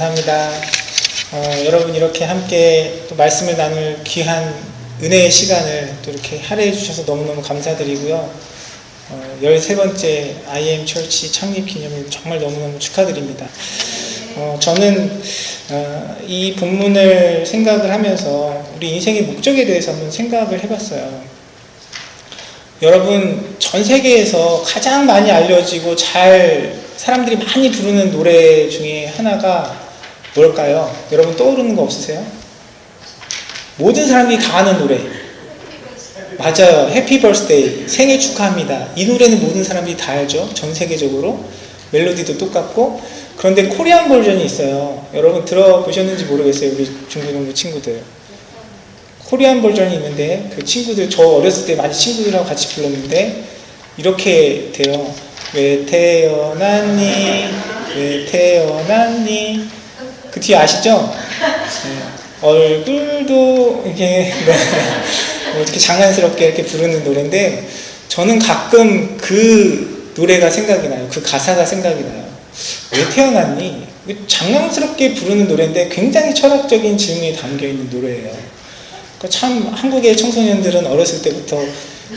감사합니다. 여러분 이렇게 함께 또 말씀을 나눌 귀한 은혜의 시간을 또 이렇게 할애해 주셔서 너무너무 감사드리고요. 13번째 IM 철치 창립 기념일 정말 너무너무 축하드립니다. 저는 이 본문을 생각을 하면서 우리 인생의 목적에 대해서 한번 생각을 해봤어요. 여러분, 전 세계에서 가장 많이 알려지고 사람들이 많이 부르는 노래 중에 하나가 뭘까요? 여러분 떠오르는 거 없으세요? 모든 사람들이 다 아는 노래. 맞아요. 해피 버스데이. 생일 축하합니다. 이 노래는 모든 사람들이 다 알죠? 전 세계적으로. 멜로디도 똑같고. 그런데 코리안 버전이 있어요. 여러분 들어보셨는지 모르겠어요. 우리 중고등부 친구들. 코리안 버전이 있는데 그 친구들, 저 어렸을 때 많이 친구들하고 같이 불렀는데 이렇게 돼요. 왜 태어났니? 왜 태어났니? 그 뒤에 아시죠? 네. 얼굴도 이렇게 이렇게 장난스럽게 이렇게 부르는 노래인데 저는 가끔 그 노래가 생각이 나요. 그 가사가 생각이 나요. 왜 태어났니? 장난스럽게 부르는 노래인데 굉장히 철학적인 질문이 담겨있는 노래예요. 참 한국의 청소년들은 어렸을 때부터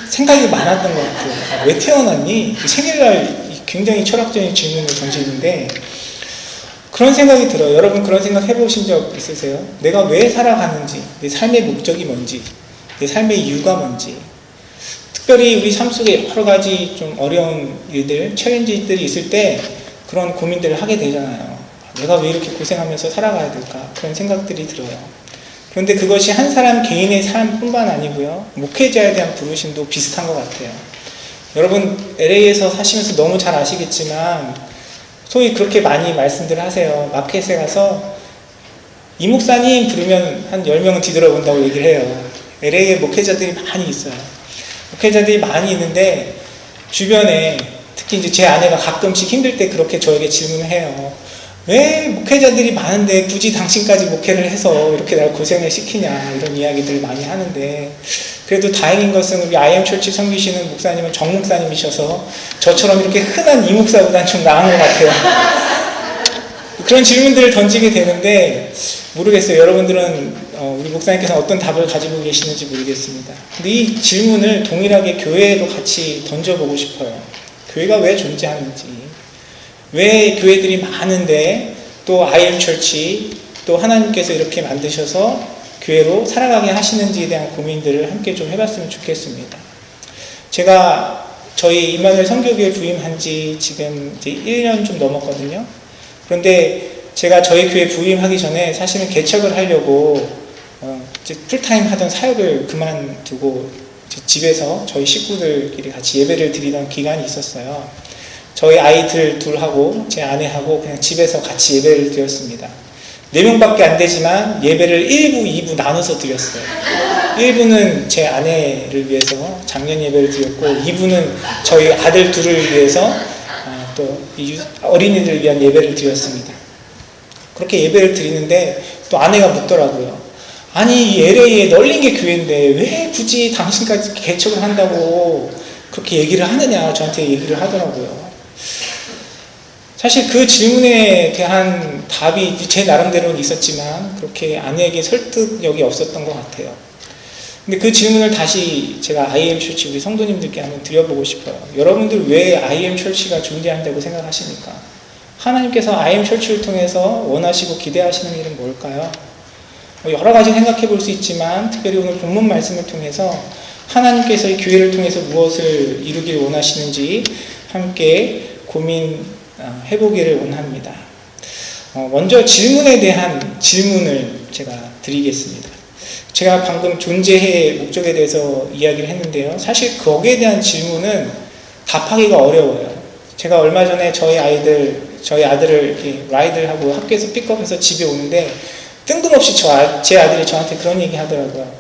생각이 많았던 것 같아요. 왜 태어났니? 생일날 굉장히 철학적인 질문을 던지는데 그런 생각이 들어요. 여러분 그런 생각 해보신 적 있으세요? 내가 왜 살아가는지, 내 삶의 목적이 뭔지, 내 삶의 이유가 뭔지. 특별히 우리 삶 속에 여러 가지 좀 어려운 일들, 챌린지들이 있을 때 그런 고민들을 하게 되잖아요. 내가 왜 이렇게 고생하면서 살아가야 될까? 그런 생각들이 들어요. 그런데 그것이 한 사람 개인의 삶뿐만 아니고요. 목회자에 대한 부르심도 비슷한 것 같아요. 여러분 LA에서 사시면서 너무 잘 아시겠지만 소위 그렇게 많이 말씀들 하세요. 마켓에 가서 이 목사님 부르면 한 10명은 뒤돌아본다고 얘기를 해요. LA에 목회자들이 많이 있어요. 목회자들이 많이 있는데 주변에 특히 이제 제 아내가 가끔씩 힘들 때 그렇게 저에게 질문을 해요. 왜 목회자들이 많은데 굳이 당신까지 목회를 해서 이렇게 날 고생을 시키냐 이런 이야기들을 많이 하는데 그래도 다행인 것은 우리 IM철치 섬기시는 목사님은 정 목사님이셔서 저처럼 이렇게 흔한 이 목사보다는 좀 나은 것 같아요. 그런 질문들을 던지게 되는데 모르겠어요. 여러분들은 우리 목사님께서는 어떤 답을 가지고 계시는지 모르겠습니다. 근데 이 질문을 동일하게 교회에도 같이 던져보고 싶어요. 교회가 왜 존재하는지, 왜 교회들이 많은데 또 IM철치 또 하나님께서 이렇게 만드셔서 교회로 살아가게 하시는지에 대한 고민들을 함께 좀 해봤으면 좋겠습니다. 제가 저희 임마누엘 선교교회 부임한 지 지금 이제 1년 좀 넘었거든요. 그런데 제가 저희 교회 부임하기 전에 사실은 개척을 하려고 이제 풀타임 하던 사역을 그만두고 이제 집에서 저희 식구들끼리 같이 예배를 드리던 기간이 있었어요. 저희 아이들 둘하고 제 아내하고 그냥 집에서 같이 예배를 드렸습니다. 4명밖에 안 되지만 예배를 1부, 2부 나눠서 드렸어요. 1부는 제 아내를 위해서 작년 예배를 드렸고 2부는 저희 아들 둘을 위해서 또 어린이들을 위한 예배를 드렸습니다. 그렇게 예배를 드리는데 또 아내가 묻더라고요. 아니 이 LA에 널린 게 교회인데 왜 굳이 당신까지 개척을 한다고 그렇게 얘기를 하느냐 저한테 얘기를 하더라고요. 사실 그 질문에 대한 답이 제 나름대로는 있었지만 그렇게 아내에게 설득력이 없었던 것 같아요. 근데 그 질문을 다시 제가 IM철치 우리 성도님들께 한번 드려보고 싶어요. 여러분들 왜 IM철치가 존재한다고 생각하십니까? 하나님께서 IM철치를 통해서 원하시고 기대하시는 일은 뭘까요? 여러 가지 생각해 볼 수 있지만 특별히 오늘 본문 말씀을 통해서 하나님께서 이 교회를 통해서 무엇을 이루길 원하시는지 함께 고민해보기를 원합니다. 먼저 질문에 대한 질문을 제가 드리겠습니다. 제가 방금 존재의 목적에 대해서 이야기를 했는데요. 사실 거기에 대한 질문은 답하기가 어려워요. 제가 얼마 전에 저희 아들을 이렇게 라이드를 하고 학교에서 픽업해서 집에 오는데 뜬금없이 제 아들이 저한테 그런 얘기 하더라고요.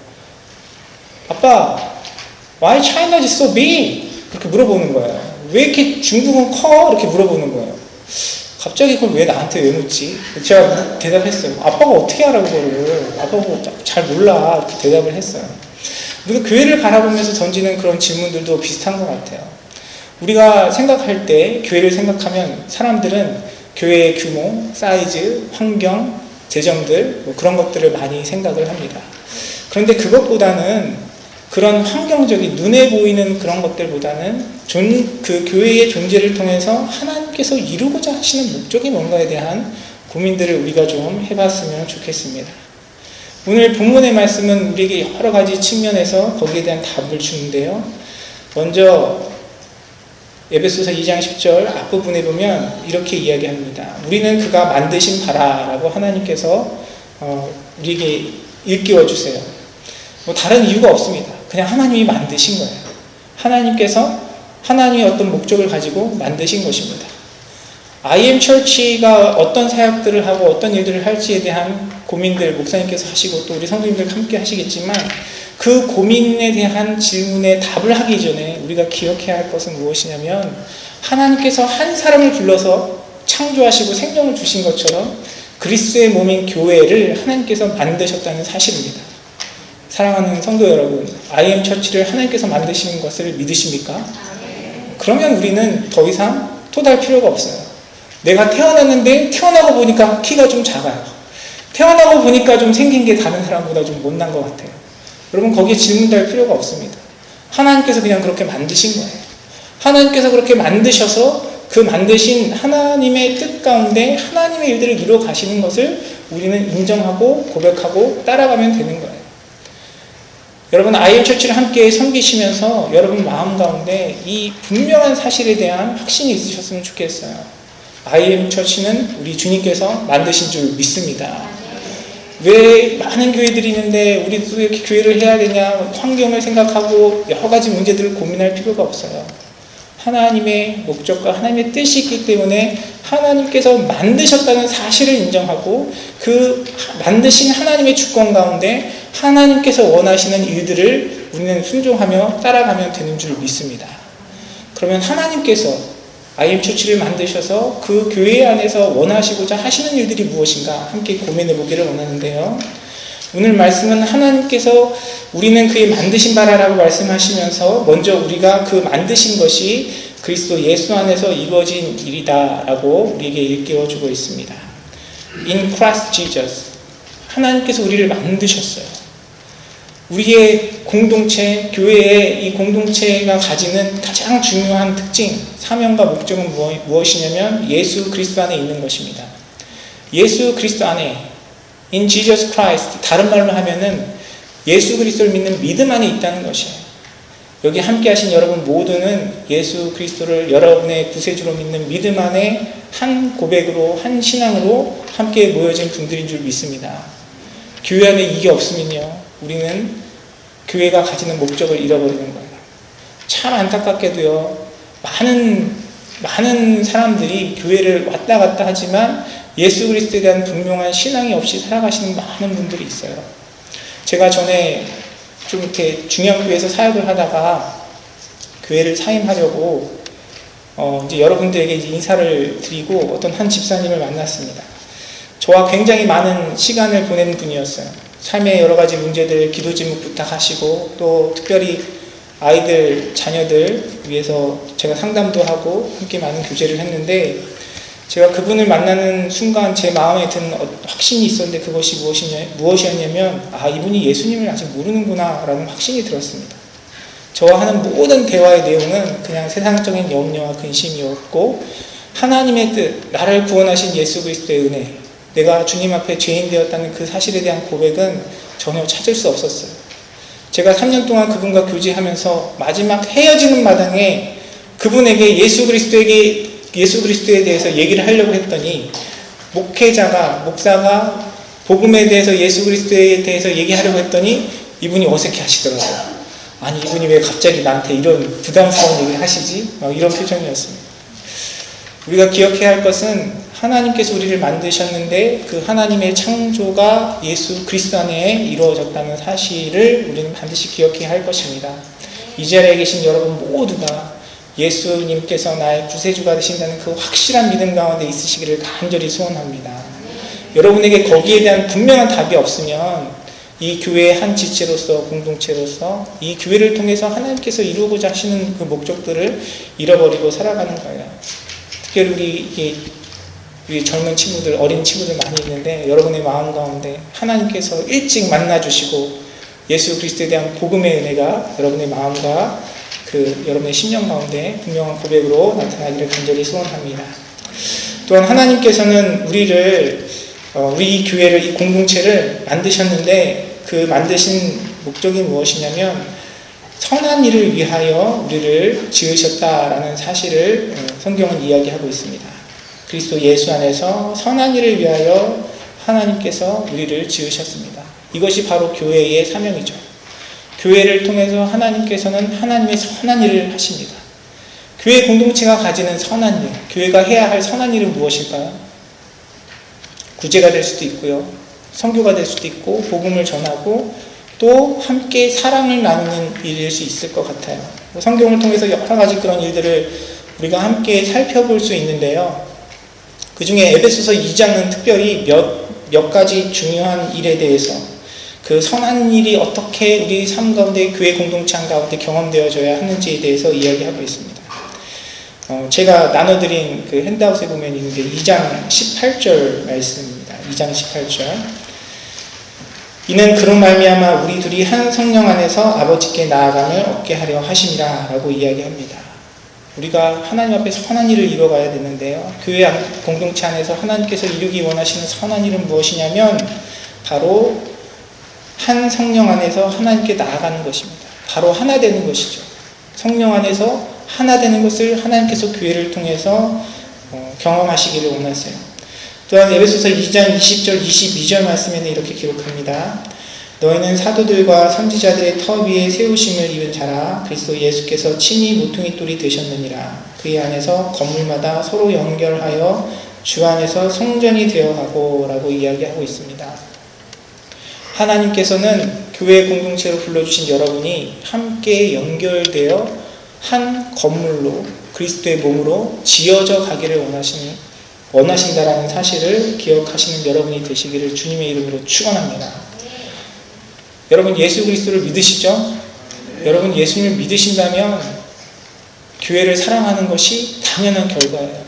아빠, why China is so big? 그렇게 물어보는 거예요. 왜 이렇게 중국은 커? 이렇게 물어보는 거예요. 갑자기 그걸 왜 나한테 왜 묻지? 제가 대답했어요. 아빠가 어떻게 알아 그거를? 아빠가 잘 몰라. 이렇게 대답을 했어요. 우리가 교회를 바라보면서 던지는 그런 질문들도 비슷한 것 같아요. 우리가 생각할 때 교회를 생각하면 사람들은 교회의 규모, 사이즈, 환경, 재정들 그런 것들을 많이 생각을 합니다. 그런데 그것보다는 그런 환경적인 눈에 보이는 그런 것들보다는 그 교회의 존재를 통해서 하나님께서 이루고자 하시는 목적이 뭔가에 대한 고민들을 우리가 좀 해봤으면 좋겠습니다. 오늘 본문의 말씀은 우리에게 여러 가지 측면에서 거기에 대한 답을 주는데요. 먼저 에베소서 2장 10절 앞부분에 보면 이렇게 이야기합니다. 우리는 그가 만드신 바라라고 하나님께서 우리에게 일깨워 주세요. 다른 이유가 없습니다. 그냥 하나님이 만드신 거예요. 하나님께서 하나님의 어떤 목적을 가지고 만드신 것입니다. IM 처치가 어떤 사역들을 하고 어떤 일들을 할지에 대한 고민들 목사님께서 하시고 또 우리 성도님들 함께 하시겠지만 그 고민에 대한 질문에 답을 하기 전에 우리가 기억해야 할 것은 무엇이냐면 하나님께서 한 사람을 불러서 창조하시고 생명을 주신 것처럼 그리스도의 몸인 교회를 하나님께서 만드셨다는 사실입니다. 사랑하는 성도 여러분, IM 처치를 하나님께서 만드시는 것을 믿으십니까? 그러면 우리는 더 이상 토달 필요가 없어요. 내가 태어났는데 태어나고 보니까 키가 좀 작아요. 태어나고 보니까 좀 생긴 게 다른 사람보다 좀 못난 것 같아요. 여러분 거기에 질문할 필요가 없습니다. 하나님께서 그냥 그렇게 만드신 거예요. 하나님께서 그렇게 만드셔서 그 만드신 하나님의 뜻 가운데 하나님의 일들을 이루어 가시는 것을 우리는 인정하고 고백하고 따라가면 되는 거예요. 여러분 IM 처치를 함께 섬기시면서 여러분 마음 가운데 이 분명한 사실에 대한 확신이 있으셨으면 좋겠어요. IM 처치는 우리 주님께서 만드신 줄 믿습니다. 왜 많은 교회들이 있는데 우리도 이렇게 교회를 해야 되냐, 환경을 생각하고 여러 가지 문제들을 고민할 필요가 없어요. 하나님의 목적과 하나님의 뜻이 있기 때문에 하나님께서 만드셨다는 사실을 인정하고 그 만드신 하나님의 주권 가운데 하나님께서 원하시는 일들을 우리는 순종하며 따라가면 되는 줄 믿습니다. 그러면 하나님께서 IM 처치를 만드셔서 그 교회 안에서 원하시고자 하시는 일들이 무엇인가 함께 고민해 보기를 원하는데요. 오늘 말씀은 하나님께서 우리는 그의 만드신 바라라고 말씀하시면서 먼저 우리가 그 만드신 것이 그리스도 예수 안에서 이루어진 일이다라고 우리에게 일깨워주고 있습니다. In Christ Jesus, 하나님께서 우리를 만드셨어요. 우리의 공동체, 교회의 이 공동체가 가지는 가장 중요한 특징, 사명과 목적은 무엇이냐면 예수 그리스도 안에 있는 것입니다. 예수 그리스도 안에, in Jesus Christ, 다른 말로 하면은 예수 그리스도를 믿는 믿음 안에 있다는 것이에요. 여기 함께 하신 여러분 모두는 예수 그리스도를 여러분의 구세주로 믿는 믿음 안에 한 고백으로, 한 신앙으로 함께 모여진 분들인 줄 믿습니다. 교회 안에 이게 없으면요, 우리는 교회가 가지는 목적을 잃어버리는 거예요. 참 안타깝게도요, 많은 사람들이 교회를 왔다 갔다 하지만 예수 그리스도에 대한 분명한 신앙이 없이 살아가시는 많은 분들이 있어요. 제가 전에 좀 이렇게 중형교회에서 사역을 하다가 교회를 사임하려고 이제 여러분들에게 이제 인사를 드리고 어떤 한 집사님을 만났습니다. 저와 굉장히 많은 시간을 보낸 분이었어요. 삶의 여러 가지 문제들 기도 제목 부탁하시고 또 특별히 아이들, 자녀들 위해서 제가 상담도 하고 함께 많은 교제를 했는데 제가 그분을 만나는 순간 제 마음에 든 확신이 있었는데 그것이 무엇이었냐면 이분이 예수님을 아직 모르는구나 라는 확신이 들었습니다. 저와 하는 모든 대화의 내용은 그냥 세상적인 염려와 근심이었고 하나님의 뜻, 나를 구원하신 예수 그리스도의 은혜, 내가 주님 앞에 죄인 되었다는 그 사실에 대한 고백은 전혀 찾을 수 없었어요. 제가 3년 동안 그분과 교제하면서 마지막 헤어지는 마당에 그분에게 예수 그리스도에 대해서 얘기를 하려고 했더니 목사가 복음에 대해서 예수 그리스도에 대해서 얘기하려고 했더니 이분이 어색해 하시더라고요. 아니 이분이 왜 갑자기 나한테 이런 부담스러운 얘기를 하시지? 이런 표정이었습니다. 우리가 기억해야 할 것은 하나님께서 우리를 만드셨는데 그 하나님의 창조가 예수 그리스도 안에 이루어졌다는 사실을 우리는 반드시 기억해야 할 것입니다. 이 자리에 계신 여러분 모두가 예수님께서 나의 구세주가 되신다는 그 확실한 믿음 가운데 있으시기를 간절히 소원합니다. 여러분에게 거기에 대한 분명한 답이 없으면 이 교회의 한 지체로서 공동체로서 이 교회를 통해서 하나님께서 이루고자 하시는 그 목적들을 잃어버리고 살아가는 거예요. 특별히 우리 우리 젊은 친구들, 어린 친구들 많이 있는데 여러분의 마음 가운데 하나님께서 일찍 만나주시고 예수 그리스도에 대한 복음의 은혜가 여러분의 마음과 여러분의 심령 가운데 분명한 고백으로 나타나기를 간절히 소원합니다. 또한 하나님께서는 우리 이 교회를, 이 공동체를 만드셨는데 그 만드신 목적이 무엇이냐면 선한 일을 위하여 우리를 지으셨다라는 사실을 성경은 이야기하고 있습니다. 그리스도 예수 안에서 선한 일을 위하여 하나님께서 우리를 지으셨습니다. 이것이 바로 교회의 사명이죠. 교회를 통해서 하나님께서는 하나님의 선한 일을 하십니다. 교회 공동체가 가지는 선한 일, 교회가 해야 할 선한 일은 무엇일까요? 구제가 될 수도 있고요, 선교가 될 수도 있고, 복음을 전하고 또 함께 사랑을 나누는 일일 수 있을 것 같아요. 성경을 통해서 여러 가지 그런 일들을 우리가 함께 살펴볼 수 있는데요. 그 중에 에베소서 2장은 특별히 몇 가지 중요한 일에 대해서, 그 선한 일이 어떻게 우리 삶 가운데, 교회 공동체 가운데 경험되어져야 하는지에 대해서 이야기하고 있습니다. 제가 나눠드린 그 핸드아웃에 보면 있는데 2장 18절 말씀입니다. 2장 18절. 이는 그런 말미암아 우리 둘이 한 성령 안에서 아버지께 나아감을 얻게 하려 하심이라 라고 이야기합니다. 우리가 하나님 앞에 선한 일을 이뤄가야 되는데요, 교회 공동체 안에서 하나님께서 이루기 원하시는 선한 일은 무엇이냐면 바로 한 성령 안에서 하나님께 나아가는 것입니다. 바로 하나 되는 것이죠. 성령 안에서 하나 되는 것을 하나님께서 교회를 통해서 경험하시기를 원하세요. 또한 에베소서 2장 20절 22절 말씀에는 이렇게 기록합니다. 너희는 사도들과 선지자들의 터 위에 세우심을 입은 자라. 그리스도 예수께서 친히 모퉁이 돌이 되셨느니라. 그의 안에서 건물마다 서로 연결하여 주 안에서 성전이 되어가고 라고 이야기하고 있습니다. 하나님께서는 교회 공동체로 불러주신 여러분이 함께 연결되어 한 건물로, 그리스도의 몸으로 지어져 가기를 원하신다라는 사실을 기억하시는 여러분이 되시기를 주님의 이름으로 축원합니다. 여러분 예수 그리스도를 믿으시죠? 여러분 예수님을 믿으신다면 교회를 사랑하는 것이 당연한 결과예요.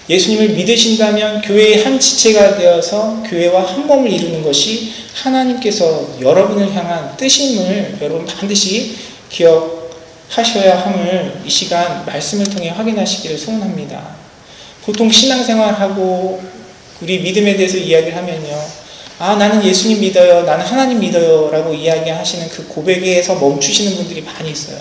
예수님을 믿으신다면 교회의 한 지체가 되어서 교회와 한 몸을 이루는 것이 하나님께서 여러분을 향한 뜻임을 여러분 반드시 기억하셔야 함을 이 시간 말씀을 통해 확인하시기를 소원합니다. 보통 신앙생활하고 우리 믿음에 대해서 이야기를 하면요, 나는 예수님 믿어요, 나는 하나님 믿어요 라고 이야기하시는 그 고백에서 멈추시는 분들이 많이 있어요.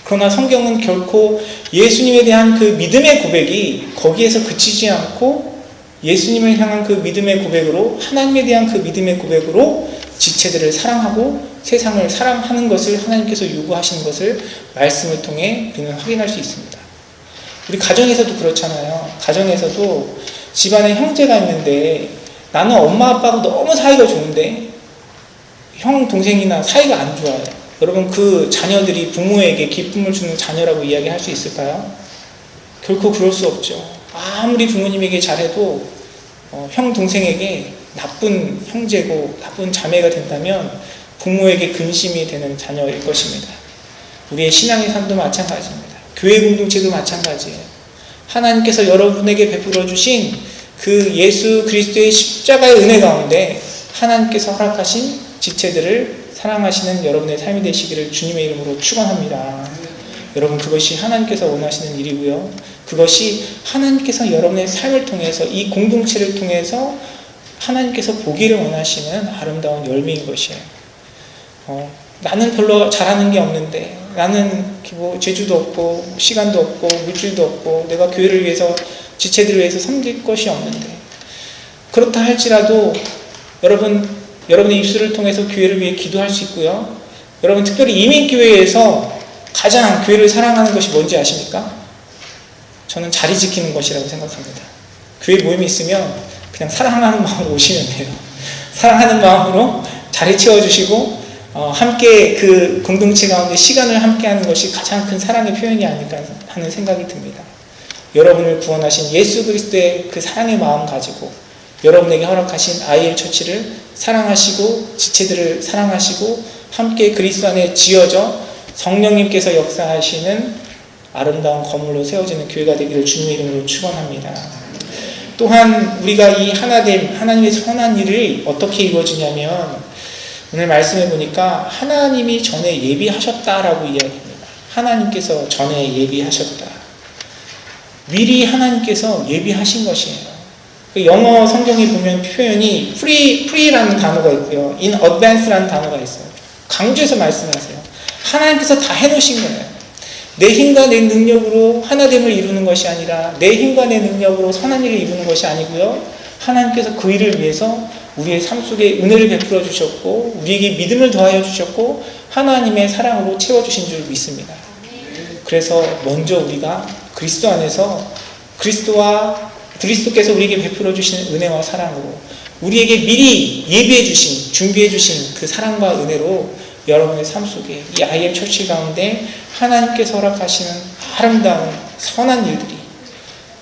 그러나 성경은 결코 예수님에 대한 그 믿음의 고백이 거기에서 그치지 않고 예수님을 향한 그 믿음의 고백으로, 하나님에 대한 그 믿음의 고백으로 지체들을 사랑하고 세상을 사랑하는 것을 하나님께서 요구하시는 것을 말씀을 통해 우리는 확인할 수 있습니다. 우리 가정에서도 그렇잖아요. 가정에서도 집안에 형제가 있는데 나는 엄마 아빠가 너무 사이가 좋은데 형 동생이나 사이가 안 좋아요. 여러분 그 자녀들이 부모에게 기쁨을 주는 자녀라고 이야기할 수 있을까요? 결코 그럴 수 없죠. 아무리 부모님에게 잘해도 형 동생에게 나쁜 형제고 나쁜 자매가 된다면 부모에게 근심이 되는 자녀일 것입니다. 우리의 신앙의 삶도 마찬가지입니다. 교회 공동체도 마찬가지예요. 하나님께서 여러분에게 베풀어 주신 그 예수 그리스도의 십자가의 은혜 가운데 하나님께서 허락하신 지체들을 사랑하시는 여러분의 삶이 되시기를 주님의 이름으로 축원합니다. 여러분 그것이 하나님께서 원하시는 일이고요, 그것이 하나님께서 여러분의 삶을 통해서, 이 공동체를 통해서 하나님께서 보기를 원하시는 아름다운 열매인 것이에요. 나는 별로 잘하는 게 없는데, 나는 뭐 재주도 없고 시간도 없고 물질도 없고 내가 교회를 위해서, 지체들을 위해서 섬길 것이 없는데, 그렇다 할지라도 여러분의 입술을 통해서 교회를 위해 기도할 수 있고요, 여러분 특별히 이민교회에서 가장 교회를 사랑하는 것이 뭔지 아십니까? 저는 자리 지키는 것이라고 생각합니다. 교회 모임이 있으면 그냥 사랑하는 마음으로 오시면 돼요. 사랑하는 마음으로 자리 채워주시고 함께 그 공동체 가운데 시간을 함께 하는 것이 가장 큰 사랑의 표현이 아닐까 하는 생각이 듭니다. 여러분을 구원하신 예수 그리스도의 그 사랑의 마음 가지고 여러분에게 허락하신 IL 처치를 사랑하시고 지체들을 사랑하시고 함께 그리스도 안에 지어져 성령님께서 역사하시는 아름다운 건물로 세워지는 교회가 되기를 주님의 이름으로 축원합니다. 또한 우리가 이 하나됨, 하나님의 선한 일을 어떻게 이루어지냐면 오늘 말씀해 보니까 하나님이 전에 예비하셨다라고 이야기합니다. 하나님께서 전에 예비하셨다. 미리 하나님께서 예비하신 것이에요. 그 영어 성경에 보면 표현이 pre라는 단어가 있고요. in advance라는 단어가 있어요. 강조해서 말씀하세요. 하나님께서 다 해놓으신 거예요. 내 힘과 내 능력으로 하나됨을 이루는 것이 아니라 내 힘과 내 능력으로 선한 일을 이루는 것이 아니고요. 하나님께서 그 일을 위해서 우리의 삶 속에 은혜를 베풀어 주셨고 우리에게 믿음을 더하여 주셨고 하나님의 사랑으로 채워주신 줄 믿습니다. 그래서 먼저 우리가 그리스도 안에서 그리스도께서 우리에게 베풀어 주신 은혜와 사랑으로 우리에게 미리 예비해 주신 준비해 주신 그 사랑과 은혜로 여러분의 삶 속에 이 IM 처치 가운데 하나님께서 허락하시는 아름다운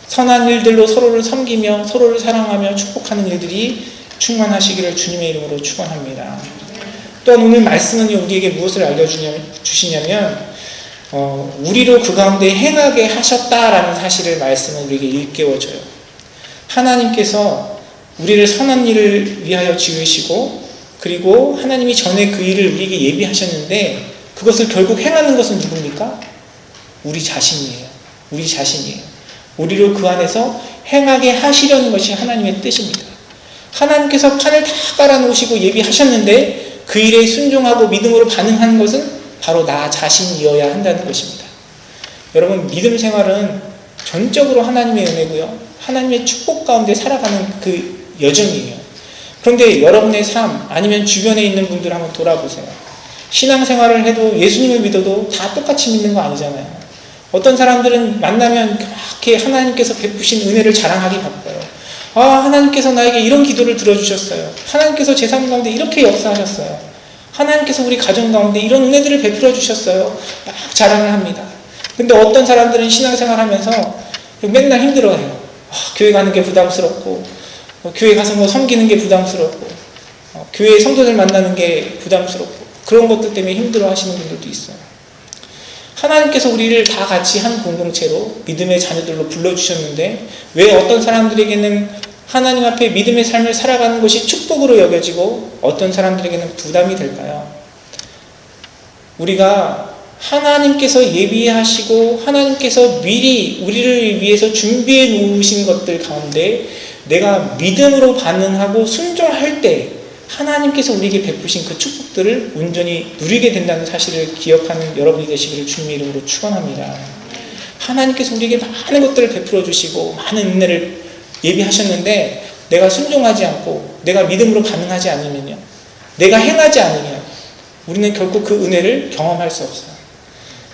선한 일들로 서로를 섬기며 서로를 사랑하며 축복하는 일들이 충만하시기를 주님의 이름으로 축원합니다. 또한 오늘 말씀은 우리에게 무엇을 알려주시냐면 우리로 그 가운데 행하게 하셨다라는 사실을 말씀은 우리에게 일깨워줘요. 하나님께서 우리를 선한 일을 위하여 지으시고 그리고 하나님이 전에 그 일을 우리에게 예비하셨는데 그것을 결국 행하는 것은 누굽니까? 우리 자신이에요. 우리로 그 안에서 행하게 하시려는 것이 하나님의 뜻입니다. 하나님께서 판을 다 깔아놓으시고 예비하셨는데 그 일에 순종하고 믿음으로 반응하는 것은 바로 나 자신이어야 한다는 것입니다. 여러분, 믿음 생활은 전적으로 하나님의 은혜고요. 하나님의 축복 가운데 살아가는 그 여정이에요. 그런데 여러분의 삶 아니면 주변에 있는 분들 한번 돌아보세요. 신앙생활을 해도 예수님을 믿어도 다 똑같이 믿는 거 아니잖아요. 어떤 사람들은 만나면 그렇게 하나님께서 베푸신 은혜를 자랑하기 바빠요. 하나님께서 나에게 이런 기도를 들어주셨어요. 하나님께서 제 삶 가운데 이렇게 역사하셨어요. 하나님께서 우리 가정 가운데 이런 은혜들을 베풀어 주셨어요. 막 자랑을 합니다. 근데 어떤 사람들은 신앙생활 하면서 맨날 힘들어해요. 교회 가는 게 부담스럽고 교회 가서 섬기는 게 부담스럽고 교회 성도들 만나는 게 부담스럽고 그런 것들 때문에 힘들어 하시는 분들도 있어요. 하나님께서 우리를 다 같이 한 공동체로 믿음의 자녀들로 불러주셨는데 왜 어떤 사람들에게는 하나님 앞에 믿음의 삶을 살아가는 것이 축복으로 여겨지고 어떤 사람들에게는 부담이 될까요? 우리가 하나님께서 예비하시고 하나님께서 미리 우리를 위해서 준비해 놓으신 것들 가운데 내가 믿음으로 반응하고 순종할 때 하나님께서 우리에게 베푸신 그 축복들을 온전히 누리게 된다는 사실을 기억하는 여러분이 되시기를 주님의 이름으로 축원합니다. 하나님께서 우리에게 많은 것들을 베풀어 주시고 많은 은혜를 예비하셨는데 내가 순종하지 않고 내가 믿음으로 반응하지 않으면요, 내가 행하지 않으면 우리는 결코 그 은혜를 경험할 수 없어요.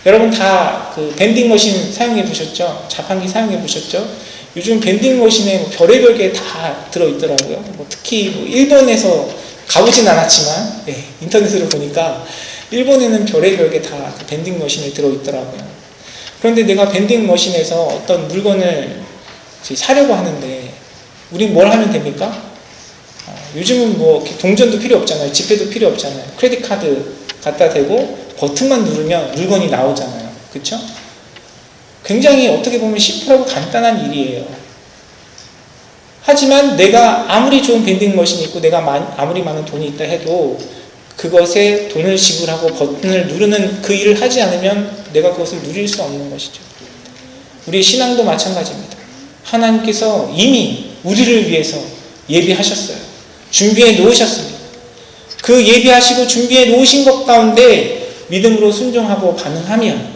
여러분 다 그 밴딩 머신 사용해 보셨죠? 자판기 사용해 보셨죠? 요즘 밴딩 머신에 별의별 게 다 들어있더라고요. 특히 일본에서 가보진 않았지만 인터넷으로 보니까 일본에는 별의별 게 다 밴딩 머신에 들어있더라고요. 그런데 내가 밴딩 머신에서 어떤 물건을 사려고 하는데 우린 뭘 하면 됩니까? 요즘은 동전도 필요 없잖아요. 지폐도 필요 없잖아요. 크레딧 카드 갖다 대고 버튼만 누르면 물건이 나오잖아요. 그렇죠? 굉장히 어떻게 보면 심플하고 간단한 일이에요. 하지만 내가 아무리 좋은 밴딩 머신이 있고 내가 아무리 많은 돈이 있다 해도 그것에 돈을 지불하고 버튼을 누르는 그 일을 하지 않으면 내가 그것을 누릴 수 없는 것이죠. 우리의 신앙도 마찬가지입니다. 하나님께서 이미 우리를 위해서 예비하셨어요. 준비해 놓으셨습니다. 그 예비하시고 준비해 놓으신 것 가운데 믿음으로 순종하고 반응하면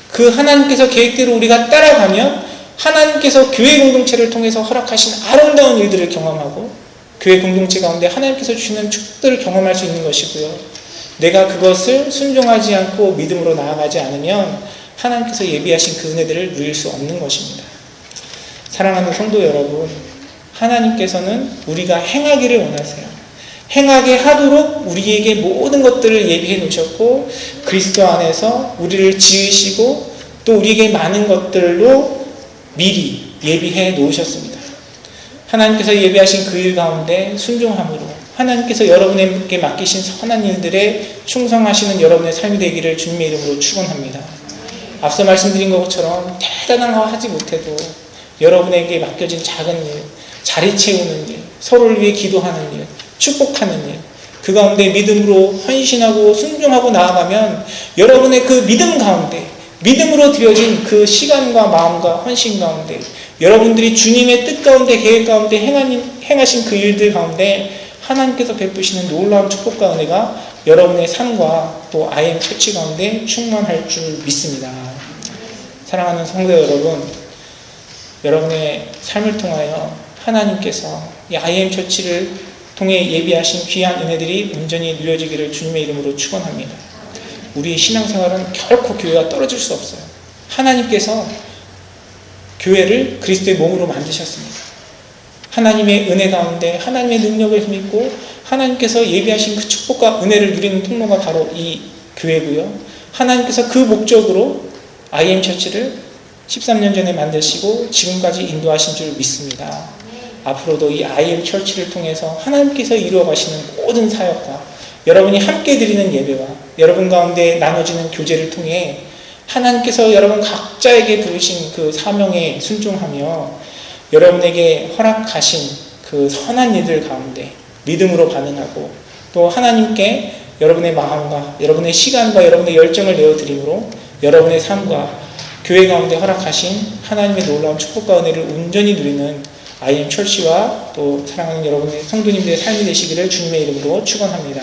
그 하나님께서 계획대로 우리가 따라가면 하나님께서 교회 공동체를 통해서 허락하신 아름다운 일들을 경험하고 교회 공동체 가운데 하나님께서 주시는 축복들을 경험할 수 있는 것이고요. 내가 그것을 순종하지 않고 믿음으로 나아가지 않으면 하나님께서 예비하신 그 은혜들을 누릴 수 없는 것입니다. 사랑하는 성도 여러분, 하나님께서는 우리가 행하기를 원하세요. 행하게 하도록 우리에게 모든 것들을 예비해 놓으셨고 그리스도 안에서 우리를 지으시고 또 우리에게 많은 것들로 미리 예비해 놓으셨습니다. 하나님께서 예비하신 그 일 가운데 순종함으로 하나님께서 여러분에게 맡기신 선한 일들에 충성하시는 여러분의 삶이 되기를 주님의 이름으로 축원합니다. 앞서 말씀드린 것처럼 대단한 거 하지 못해도 여러분에게 맡겨진 작은 일, 자리 채우는 일, 서로를 위해 기도하는 일, 축복하는 일, 그 가운데 믿음으로 헌신하고 순종하고 나아가면 여러분의 그 믿음 가운데, 믿음으로 드려진 그 시간과 마음과 헌신 가운데, 여러분들이 주님의 뜻 가운데, 계획 가운데 행하신 그 일들 가운데 하나님께서 베푸시는 놀라운 축복과 은혜가 여러분의 삶과 또 IM 처치 가운데 충만할 줄 믿습니다. 사랑하는 성도 여러분, 여러분의 삶을 통하여 하나님께서 이 IM 처치를 통해 예비하신 귀한 은혜들이 온전히 누려지기를 주님의 이름으로 축원합니다. 우리의 신앙생활은 결코 교회와 떨어질 수 없어요. 하나님께서 교회를 그리스도의 몸으로 만드셨습니다. 하나님의 은혜 가운데 하나님의 능력을 힘입고 하나님께서 예비하신 그 축복과 은혜를 누리는 통로가 바로 이 교회고요. 하나님께서 그 목적으로 IM 처치를 13년 전에 만드시고 지금까지 인도하신 줄 믿습니다. 앞으로도 이 IM 처치를 통해서 하나님께서 이루어 가시는 모든 사역과 여러분이 함께 드리는 예배와 여러분 가운데 나눠지는 교제를 통해 하나님께서 여러분 각자에게 부르신 그 사명에 순종하며 여러분에게 허락하신 그 선한 일들 가운데 믿음으로 반응하고 또 하나님께 여러분의 마음과 여러분의 시간과 여러분의 열정을 내어드림으로 여러분의 삶과 교회 가운데 허락하신 하나님의 놀라운 축복과 은혜를 온전히 누리는 IM 철치와 또 사랑하는 여러분의 성도님들의 삶이 되시기를 주님의 이름으로 축원합니다.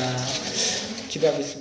기도하겠습니다.